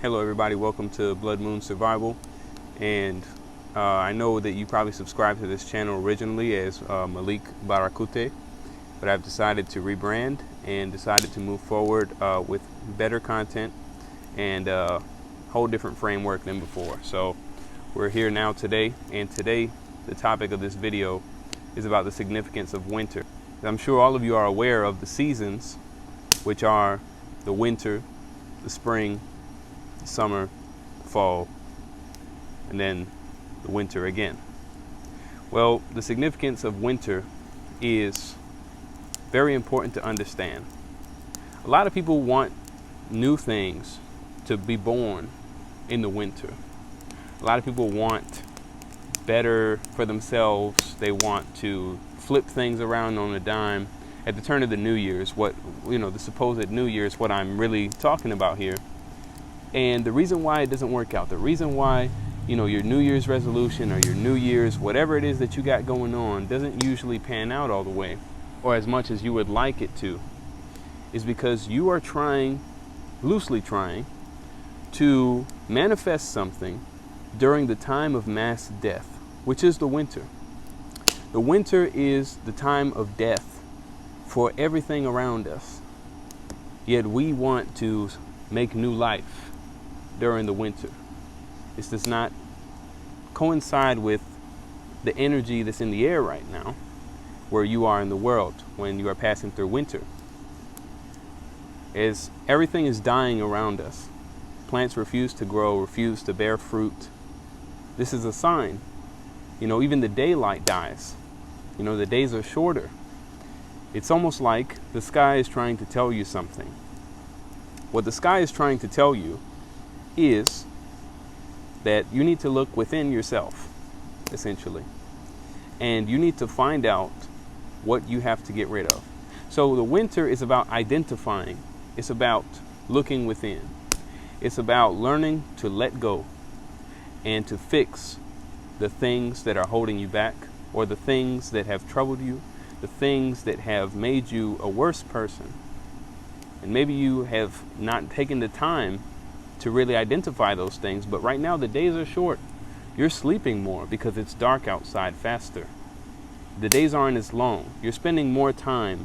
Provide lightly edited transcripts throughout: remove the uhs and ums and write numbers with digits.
Hello everybody, welcome to Blood Moon Survival. And I know that you probably subscribed to this channel originally as Malik Barakute, but I've decided to rebrand and decided to move forward with better content and a whole different framework than before. So we're here now today, and today the topic of this video is about the significance of winter. I'm sure all of you are aware of the seasons, which are the winter, the spring, summer, fall, and then the winter again. Well, the significance of winter is very important to understand. A lot of people want new things to be born in the winter. A lot of people want better for themselves. They want to flip things around on a dime at the turn of the New Year's. The supposed New Year's, what I'm really talking about here. And the reason why it doesn't work out, the reason why, your New Year's resolution or your New Year's, whatever it is that you got going on, doesn't usually pan out all the way or as much as you would like it to, is because you are loosely trying to manifest something during the time of mass death, which is the winter. The winter is the time of death for everything around us. Yet we want to make new life during the winter. This does not coincide with the energy that's in the air right now, where you are in the world when you are passing through winter. As everything is dying around us, plants refuse to grow, refuse to bear fruit. This is a sign. Even the daylight dies. The days are shorter. It's almost like the sky is trying to tell you something. What the sky is trying to tell you is that you need to look within yourself, essentially. And you need to find out what you have to get rid of. So the winter is about identifying. It's about looking within. It's about learning to let go and to fix the things that are holding you back, or the things that have troubled you, the things that have made you a worse person. And maybe you have not taken the time to really identify those things, but right now the days are short. You're sleeping more because it's dark outside faster. The days aren't as long. You're spending more time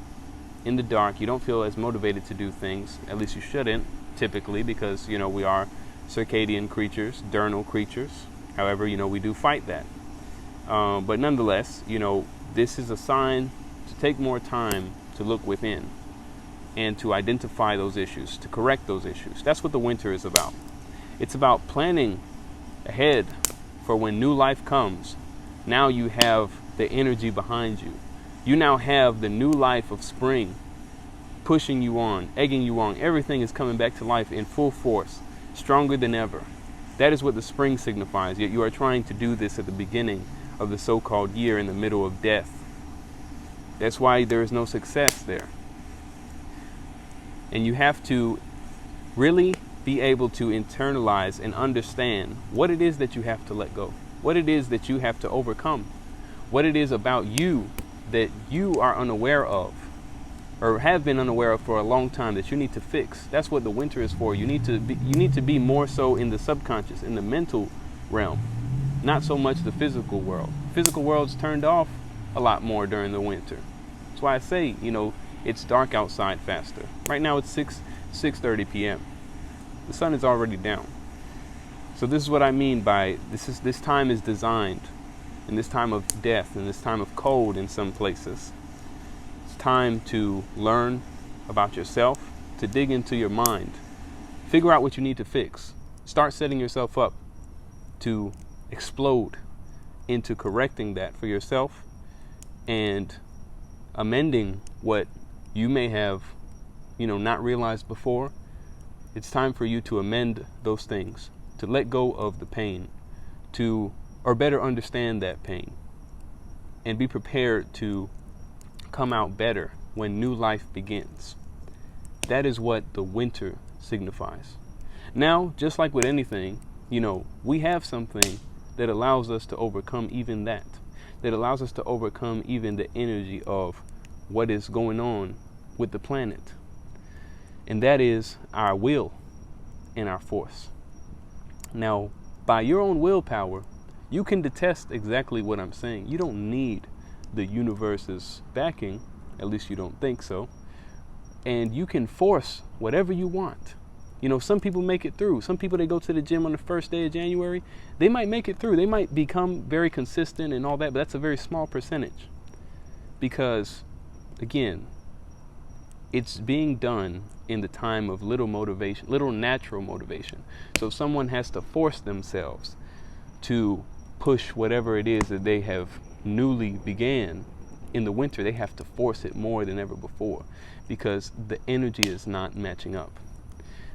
in the dark. You don't feel as motivated to do things. At least you shouldn't, typically, because we are circadian creatures, diurnal creatures. However, we do fight that. But nonetheless, this is a sign to take more time to look within and to identify those issues, to correct those issues. That's what the winter is about. It's about planning ahead for when new life comes. Now you have the energy behind you. You now have the new life of spring pushing you on, egging you on. Everything is coming back to life in full force, stronger than ever. That is what the spring signifies. Yet you are trying to do this at the beginning of the so-called year, in the middle of death. That's why there is no success there. And you have to really be able to internalize and understand what it is that you have to let go, what it is that you have to overcome, what it is about you that you are unaware of or have been unaware of for a long time that you need to fix. That's what the winter is for. You need to be more so in the subconscious, in the mental realm, not so much the physical world. Physical world's turned off a lot more during the winter. That's why I say, it's dark outside faster. Right now it's 6:30 p.m. The sun is already down. So this is what I mean by this time is designed, in this time of death, in this time of cold in some places. It's time to learn about yourself, to dig into your mind, figure out what you need to fix. Start setting yourself up to explode into correcting that for yourself and amending what you may have, not realized before. It's time for you to amend those things, to let go of the pain, or better understand that pain, and be prepared to come out better when new life begins. That is what the winter signifies. Now, just like with anything, we have something that allows us to overcome even that allows us to overcome even the energy of what is going on with the planet. And that is our will and our force. Now, by your own willpower, you can detest exactly what I'm saying. You don't need the universe's backing, at least you don't think so, and you can force whatever you want. You know, some people make it through. Some people, they go to the gym on the first day of January, they might make it through. They might become very consistent and all that, but that's a very small percentage. Because, again, it's being done in the time of little motivation, little natural motivation. So if someone has to force themselves to push whatever it is that they have newly began in the winter, they have to force it more than ever before because the energy is not matching up.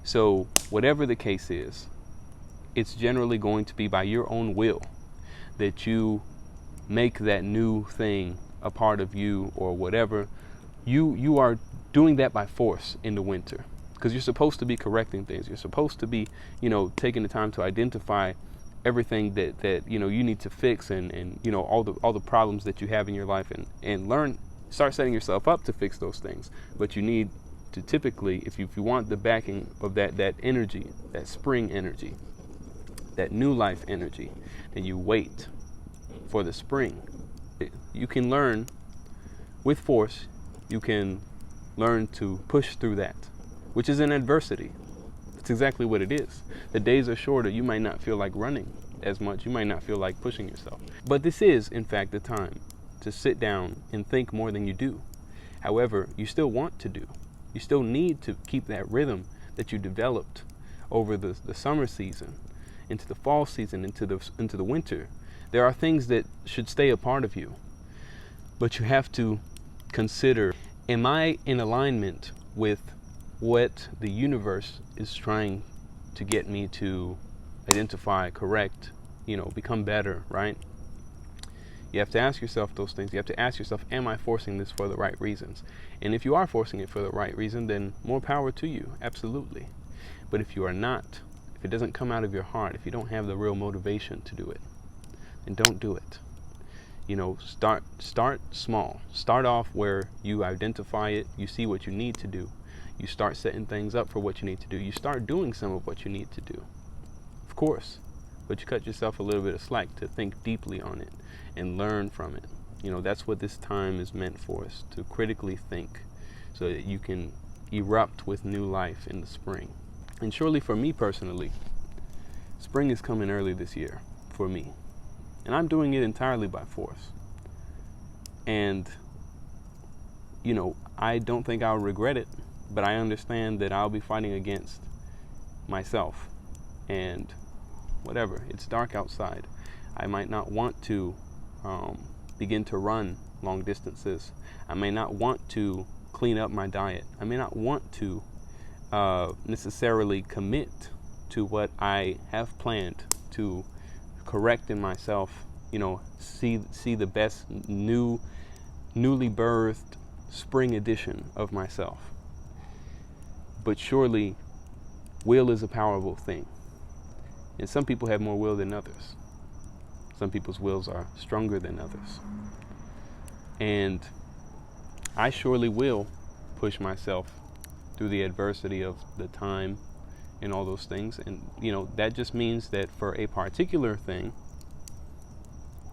So whatever the case is, it's generally going to be by your own will that you make that new thing a part of you, or whatever. You are doing that by force in the winter because you're supposed to be correcting things. You're supposed to be, taking the time to identify everything that you need to fix, and all the problems that you have in your life, and start setting yourself up to fix those things. But you need to typically, if you want the backing of that energy, that spring energy, that new life energy, then you wait for the spring. You can learn with force. You can learn to push through that, which is an adversity. That's exactly what it is. The days are shorter. You might not feel like running as much. You might not feel like pushing yourself. But this is, in fact, the time to sit down and think more than you do. However, you still want to do. You still need to keep that rhythm that you developed over the summer season, into the fall season, into the winter. There are things that should stay a part of you, but you have to consider, am I in alignment with what the universe is trying to get me to identify, correct, become better, right? You have to ask yourself those things. You have to ask yourself, am I forcing this for the right reasons? And if you are forcing it for the right reason, then more power to you, absolutely. But if you are not, if it doesn't come out of your heart, if you don't have the real motivation to do it, then don't do it. Start small. Start off where you identify it, you see what you need to do. You start setting things up for what you need to do. You start doing some of what you need to do. Of course, but you cut yourself a little bit of slack to think deeply on it and learn from it. That's what this time is meant for us, to critically think so that you can erupt with new life in the spring. And surely for me personally, spring is coming early this year for me. And I'm doing it entirely by force. And, I don't think I'll regret it, but I understand that I'll be fighting against myself. And whatever, it's dark outside. I might not want to begin to run long distances. I may not want to clean up my diet. I may not want to necessarily commit to what I have planned to correct in myself, see the best newly birthed spring edition of myself. But surely will is a powerful thing. And some people have more will than others. Some people's wills are stronger than others. And I surely will push myself through the adversity of the time and all those things. And, that just means that for a particular thing,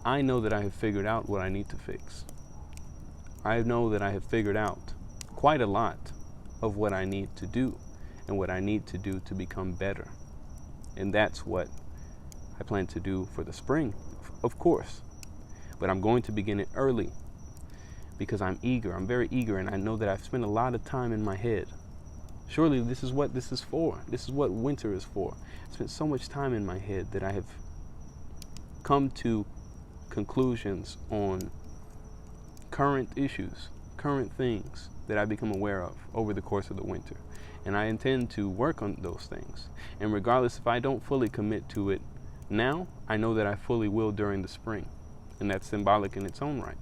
I know that I have figured out what I need to fix. I know that I have figured out quite a lot of what I need to do and what I need to do to become better. And that's what I plan to do for the spring, of course. But I'm going to begin it early because I'm eager. I'm very eager, and I know that I've spent a lot of time in my head. Surely this is what this is for. This is what winter is for. I spent so much time in my head that I have come to conclusions on current issues, current things that I become aware of over the course of the winter. And I intend to work on those things. And regardless if I don't fully commit to it now, I know that I fully will during the spring. And that's symbolic in its own right.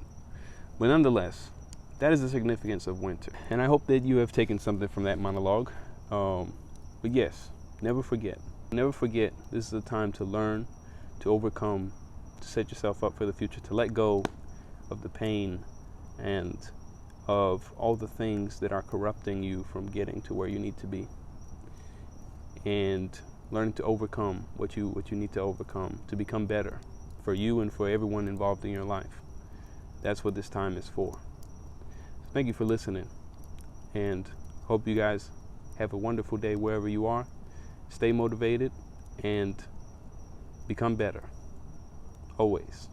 But nonetheless, that is the significance of winter. And I hope that you have taken something from that monologue. But yes, never forget. Never forget, this is a time to learn, to overcome, to set yourself up for the future, to let go of the pain and of all the things that are corrupting you from getting to where you need to be. And learning to overcome what you need to overcome to become better for you and for everyone involved in your life. That's what this time is for. Thank you for listening, and hope you guys have a wonderful day wherever you are. Stay motivated and become better. Always.